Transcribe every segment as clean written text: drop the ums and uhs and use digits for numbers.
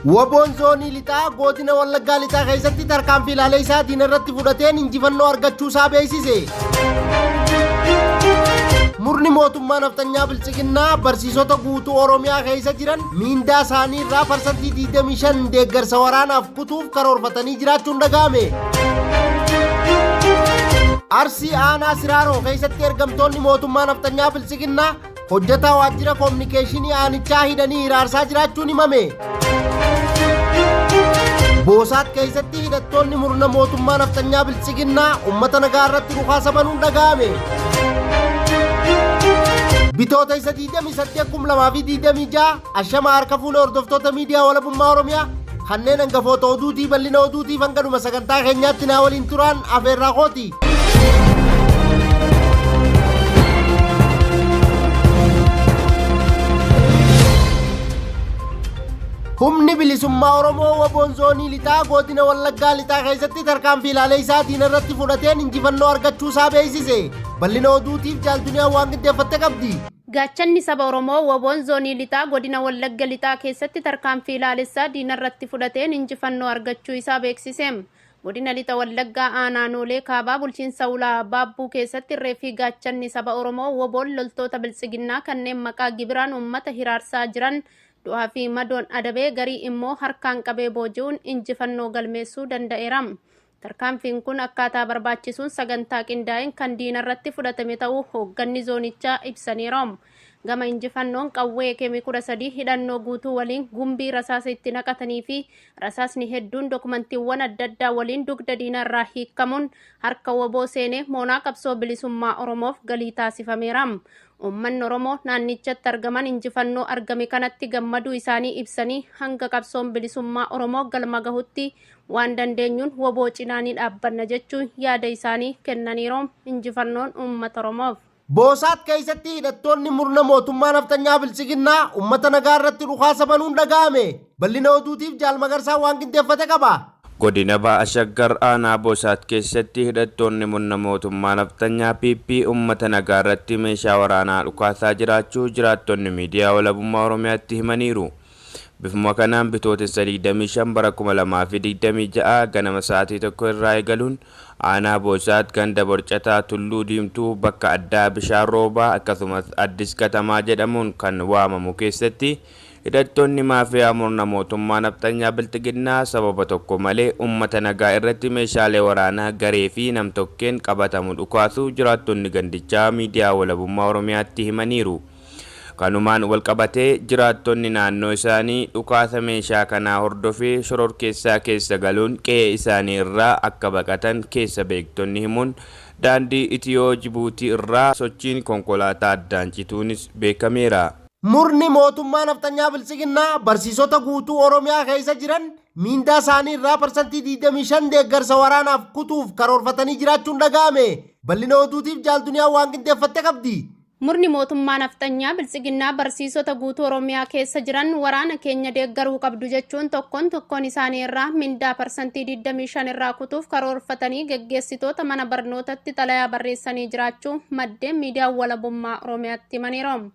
WBO'n zoonii lixaa godina Wallaggaa lixaa keessatti tarkaanfii ilaalee isaa diinarratti fudhateen injifannoo argachuusaa beeksise. Murni mootummaa naftanyaa bilchiginnaa barsiisota guutuu Oromiyaa keessa jiran miindaa isaanii irraa parsantii 25 deeggarsa waraanaaf kutuuf karoorfatanii jiraachuun dhaga'ame. Arsii aanaa Siraaroo keessatti ergamtoonni mootummaa naftanyaa bilchiginnaa hojjetaa waajjira koominikeeshinii aanichaa hidhanii hiraarsaa jiraachuun himame. Boosaat keessatti hidhattoonni murna mootummaa naftanyaa bilchiginnaa uummata nagaa irratti dhukaasa banuun dhaga'ame. Bitootessa 28,2026 ashama harka fuula hordoftoota miidiyaa walabummaa Oromiyaa kanneen hangafoota oduutii bal'ina oduutiif hangadhuma sagantaa keenyaatti naa waliin turan afeerraa kooti. Humni bilisummaa Oromoo WBO'n zoonii lixaa godina Wallaggaa lixaa keessatti tarkaanfii ilaalee isaa diinarratti fudhateen injifannoo argachuusaa beeksise. Bal'ina oduutiif jaaltunyaa waan qindeeffatte qabdi. Gaachanni saba Oromoo WBO'n zoonii lixaa godina Wallagga lixaa keessatti tarkaanfii ilaalee isaa diinarratti fudhateen injifannoo argachuu isaa beeksise. Godina lixa Wallaggaa aanaalee kaabaa bulchiinsa ulaa Baabbuu keessatti reefii gaachanni saba Oromoo WBO'n loltoota bilchiginnaa kanneen maqaa gibiraan uummata hiraarsaa jiran du'aa fi madoon adabee garii immoo harkaan qabee booji'uun injifannoo galmeessuu danda'eera. Tarkaanfiin kun akkaataa barbaachisuun sagantaa qindaa'een kan diinarratti fudhatame ta'uu hoogganni zoonichaa ibsaniiru. Gama injifannoon qawwee keemii 13 hidhannoo guutuu waliin gumbii rasaasa itti naqatanii fi rasaasni hedduun dokumantiiwwan adda addaa waliin dugda diinarraa hiikamuun harka WBO seenee moonaa qabsoo bilisummaa Oromoof galii taasifameera. Uummanni Oromoo naannichatti argaman injifannoo argame kanatti gammaduu isaanii ibsanii hanga qabsoon bilisummaa Oromoo galma gahutti waan dandeenyuun WBO cinaa ni dhaabbanna jechuun yaada isaanii kennaniiru. Injifannoon uummata Oromoof. Boosaat keessatti hidhattoonni murna mootummaa naftanyaa bilchiginnaa uummata nagaa irratti dhukaasa banuun dhaga'ame. Bal'ina oduutiif jaalmagarsaa waan qindeeffate qaba. Godina Ba'a Shaggar aanaa Boosaat keessatti hidhattoonni murna mootummaa naftanyaa PP uummata nagaa irratti meeshaa waraanaa dhukaasaa jiraachuu jiraattonni miidiyaa walabummaa Oromiyaatti himaniiru. Bifuma kanaan Bitootessa 25/2026 ganama sa'aatii tokko irraa eegaluun aanaa Boosaat ganda Borcataa Tulluu Diimtuu bakka addaa bishaan roobaa akkasumas Addis Katamaa jedhamuun kan waamamu keessatti hidhattoonni maafiyaa murna mootummaa naftanyaa bilchiginnaa sababa tokko malee uummata nagaa irratti meeshaalee waraanaa garee fi namtokkeen qabatamu dhukaasuu jiraattonni gandichaa miidiyaa walabummaa Oromiyaatti himaniiru. Kanumaan walqabatee jiraattonni naannoo isaanii dhukaasa meeshaa kanaa hordofee shororkeessaa keessa galuun qe'ee isaanii irraa akka baqatan keessa beektonni himuun daandii Itiyoo Jibuutii irraa sochiin konkolaataa addaan cituunis beekameera. Murni mootummaa naftanyaa bilchiginnaa barsiisota guutuu Oromiyaa keessa jiran miindaa isaanii irraa parsantii 25 deeggarsa waraanaaf kutuuf karoorfatanii jiraachuun dhaga'ame. Bal'ina oduutiif jaaltunyaa waan qindeeffatte qabdi. Murni mootummaa naftanyaa bilchiginnaa barsiisota guutuu Oromiyaa keessa jiran waraana keenya deeggaruu qabdu jechuun tokkoon isaanii irraa mindaa parsantii 25 irraa kutuuf karoorfatanii geggeessitoota mana barnootatti xalayaa barreessanii jiraachuu maddeen miidiyaa walabummaa Oromiyaatti himaniiru.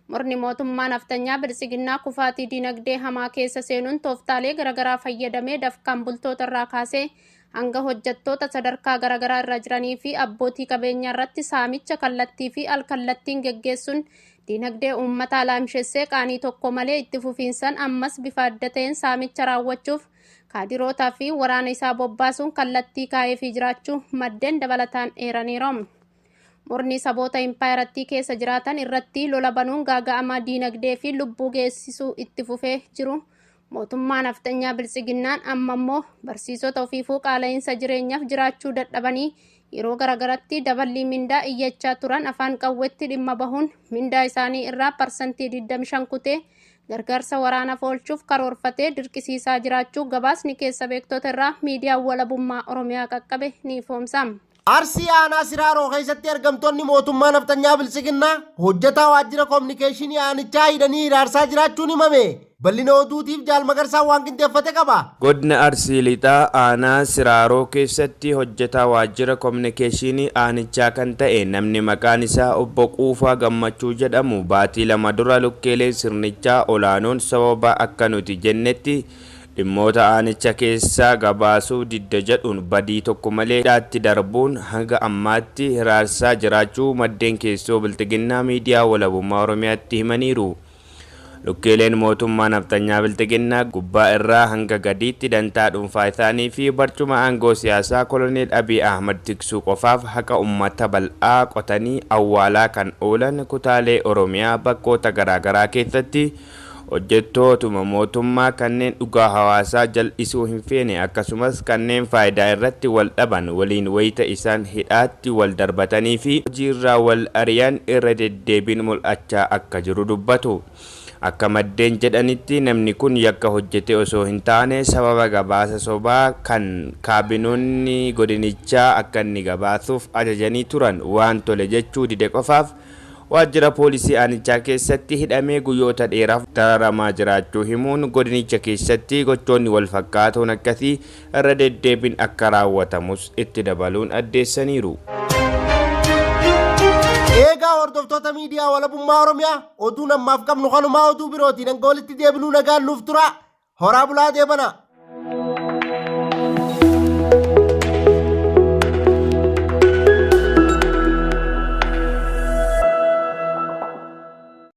Murni mootummaa naftanyaa bilchiginnaa kufaatii dinagdee hamaa keessa seenuun tooftaalee garaagaraa fayyadamee dafqaan bultoota irraa kaasee hanga hojjettoota sadarkaa garaagaraa irra jiranii fi abbootii qabeenyaa irratti saamicha kallattii fi alkallattiin geggeessuun dinagdee uummataa laamshessee qaanii tokko malee itti fufiinsan ammas bifa adda ta'een saamicha raawwachuuf kaadirootaa fi waraana isaa bobbaasuun kallattii kaa'eefii jiraachuu maddeen dabalataan eeraniiru. Murni saboota impaayarattii keessa jiraatan irratti lola banuun gaaga'amaa dinagdee fi lubbuu geessisuu itti fufee jiru. Mootummaa naftanyaa bilchiginnaan amma immoo barsiisota ofiifuu qaala'insa jireenyaaf jiraachuu dadhabanii yeroo garaagaratti daballii mindaa iyyachaa turan afaan qawweetti dhimma bahuun mindaa isaanii irraa parsantii 25 kutee gargaarsa waraanaaf oolchuuf karoorfatee dirqisiisaa jiraachuu gabaasni keessa beektota irraa miidiyaa walabummaa Oromiyaa qaqqabe ni ifoomsa. Arsii aanaa Siraaroo keessatti ergamtoonni mootummaa naftanyaa bilchiginnaa hojjetaa waajjira koominikeeshinii aanichaa hidhanii hiraarsaa jiraachuun himame. Bal'ina oduutiif jaalmagarsaa waan qindeeffate qaba. Godina Arsii lixaa aanaa Siraaroo keessatti hojjetaa waajjira koominikeeshinii aanichaa kan ta'e namni maqaan isaa obbo Quufaa Gammachuu jedhamu baatii 2 dura lukkeeleen sirnichaa olaanoon sababa akka nuti jennetti dhimmoota aanicha keessaa gabaasuu didda jedhuun badii tokko malee hidhaatti darbuun hanga ammaatti hiraarsaa jiraachuu maddeen keessoo bilxiginnaa miidiyaa walabummaa Oromiyaatti himaniiru. Lukkeeleen mootummaa naftanyaa bilxiginnaa gubbaa irraa hanga gadiitti dantaa dhuunfaa isaanii fi barcuma aangoo siyaasaa Koloneel Abiy Ahmad tiksuu qofaaf haqa uummata bal'aa qotanii awwaalaa kan oolan kutaalee Oromiyaa bakkoota garaagaraa keessatti hojjettootuma mootummaa kanneen dhugaa hawaasaa jal'isuu hin feene akkasumas kanneen faayidaa irratti wal dhaban waliin wayita isaan hidhaatti wal darbatanii fi hojiirraa wal ari'an irra deddeebiin mul'achaa akka jiru dubbatu. Akka maddeen jedhanitti namni kun yakka hojjete osoo hin taane sababa gabaasa sobaa kan kaabinoonni godinichaa akka inni gabaasuuf ajajanii turan waan tole jechuu dide qofaaf waajjira poolisii aanichaa keessatti hidhamee guyyoota dheeraaf dararamaa jiraachuu himuun godinicha keessatti gochoonni wal fakkaatoon akkasii irra deddeebiin akka raawwatamus itti dabaluun addeessaniiru. Eegaa hordoftoota miidiyaa walabummaa Oromiyaa oduu namaaf qabnu kanumaa oduu birootiin hanga walitti deebinuu nagaan nuuf tura. Horaa bulaa deebana.